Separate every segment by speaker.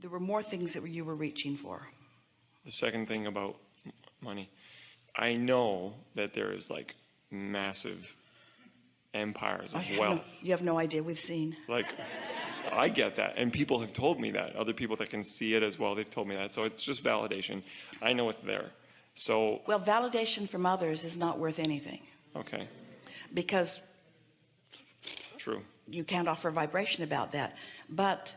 Speaker 1: There were more things that you were reaching for.
Speaker 2: The second thing about money, I know that there is like massive empires of wealth.
Speaker 1: You have no idea. We've seen.
Speaker 2: Like, I get that, and people have told me that. Other people that can see it as well, they've told me that. So it's just validation. I know it's there. So
Speaker 1: well, validation from others is not worth anything.
Speaker 2: Okay.
Speaker 1: Because
Speaker 2: True.
Speaker 1: You can't offer vibration about that. But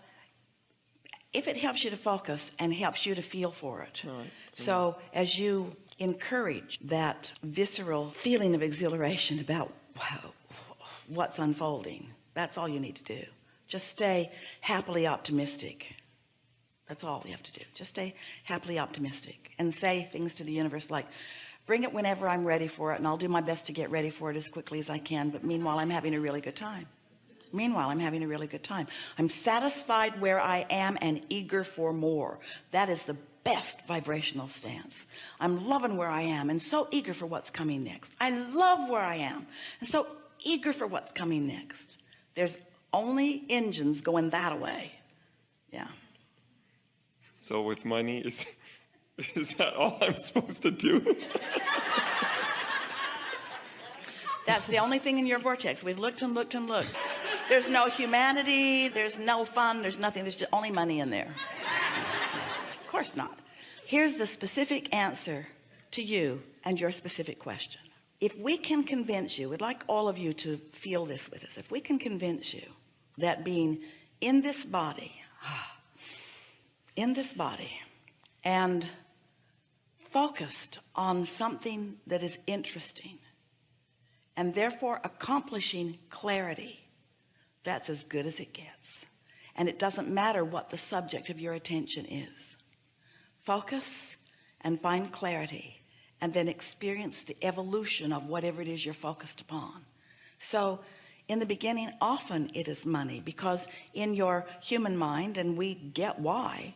Speaker 1: if it helps you to focus and helps you to feel for it,
Speaker 2: right.
Speaker 1: So as you encourage that visceral feeling of exhilaration about wow, what's unfolding, that's all you need to do. Just stay happily optimistic. That's all you have to do. Just stay happily optimistic and say things to the universe like, bring it whenever I'm ready for it, and I'll do my best to get ready for it as quickly as I can, but meanwhile I'm having a really good time. I'm satisfied where I am and eager for more. That is the best vibrational stance. I'm loving where I am and so eager for what's coming next. I love where I am and so eager for what's coming next. There's only engines going that way. Yeah.
Speaker 2: So with money, is that all I'm supposed to do?
Speaker 1: That's the only thing in your vortex. We've looked and looked and looked. There's no humanity, there's no fun, there's nothing, there's just only money in there. Of course not. Here's the specific answer to you and your specific question. If we can convince you, we'd like all of you to feel this with us. If we can convince you that being in this body and focused on something that is interesting and therefore accomplishing clarity, that's as good as it gets. And it doesn't matter what the subject of your attention is. Focus and find clarity and then experience the evolution of whatever it is you're focused upon. So in the beginning, often it is money, because in your human mind, and we get why,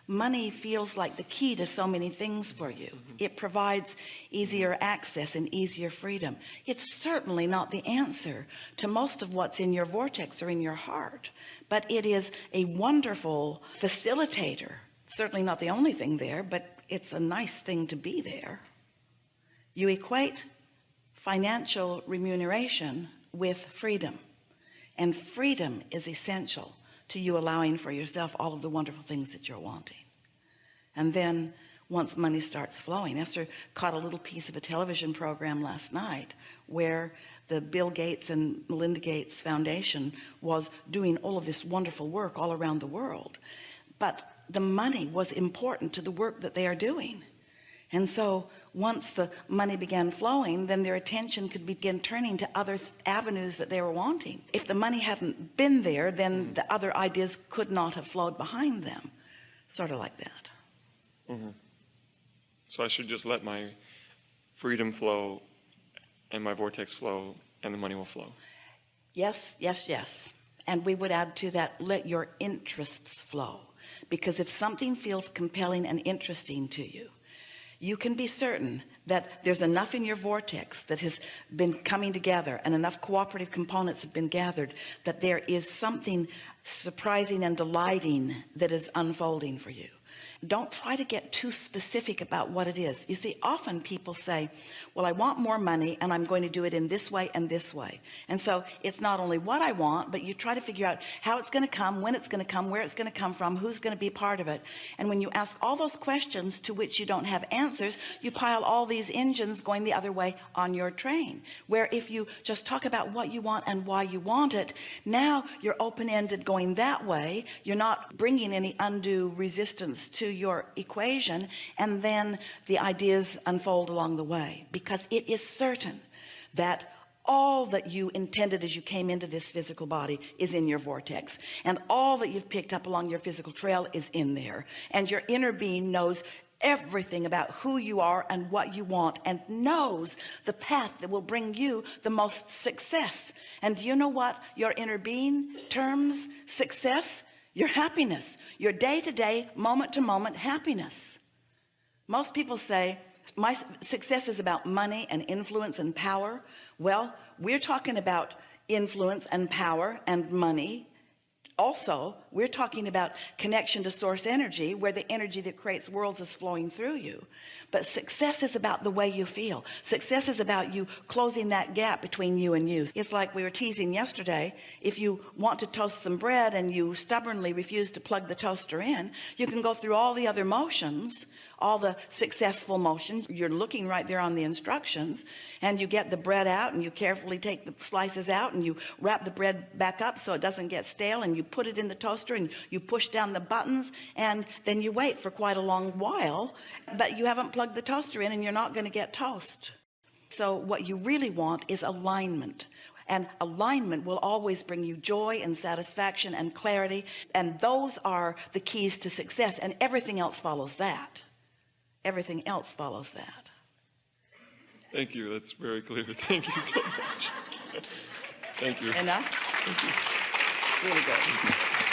Speaker 1: money feels like the key to so many things for you. It provides easier access and easier freedom. It's certainly not the answer to most of what's in your vortex or in your heart, but it is a wonderful facilitator. Certainly not the only thing there, but it's a nice thing to be there. You equate financial remuneration with freedom, and freedom is essential to you allowing for yourself all of the wonderful things that you're wanting. And then once money starts flowing, Esther caught a little piece of a television program last night where the Bill Gates and Melinda Gates Foundation was doing all of this wonderful work all around the world, but the money was important to the work that they are doing. And so once the money began flowing, then their attention could begin turning to other avenues that they were wanting. If the money hadn't been there, then the other ideas could not have flowed behind them. Sort of like that.
Speaker 2: So I should just let my freedom flow and my vortex flow, and the money will flow.
Speaker 1: Yes, yes, yes. And we would add to that, let your interests flow. Because if something feels compelling and interesting to you, you can be certain that there's enough in your vortex that has been coming together and enough cooperative components have been gathered that there is something surprising and delighting that is unfolding for you. Don't try to get too specific about what it is. You see, often people say, well, I want more money and I'm going to do it in this way and this way. And so it's not only what I want, but you try to figure out how it's going to come, when it's going to come, where it's going to come from, who's going to be part of it. And when you ask all those questions to which you don't have answers, you pile all these engines going the other way on your train. Where if you just talk about what you want and why you want it, now you're open-ended going that way. You're not bringing any undue resistance to your equation, and then the ideas unfold along the way, because it is certain that all that you intended as you came into this physical body is in your vortex, and all that you've picked up along your physical trail is in there, and your inner being knows everything about who you are and what you want, and knows the path that will bring you the most success. And do you know what your inner being terms success? Your happiness, your day-to-day, moment-to-moment happiness. Most people say my success is about money and influence and power. Well, we're talking about influence and power and money Also, we're talking about connection to source energy, where the energy that creates worlds is flowing through you. But success is about the way you feel. Success is about you closing that gap between you and you. It's like we were teasing yesterday. If you want to toast some bread and you stubbornly refuse to plug the toaster in, you can go through all the other motions, all the successful motions. You're looking right there on the instructions, and you get the bread out, and you carefully take the slices out, and you wrap the bread back up so it doesn't get stale, and you put it in the toaster, and you push down the buttons, and then you wait for quite a long while, but you haven't plugged the toaster in, and you're not going to get toast. So what you really want is alignment. And alignment will always bring you joy and satisfaction and clarity, and those are the keys to success, and everything else follows that. Everything else follows that.
Speaker 2: Thank you. That's very clear. Thank you so much. Thank you.
Speaker 1: Enough?
Speaker 2: Thank you.
Speaker 1: Really good.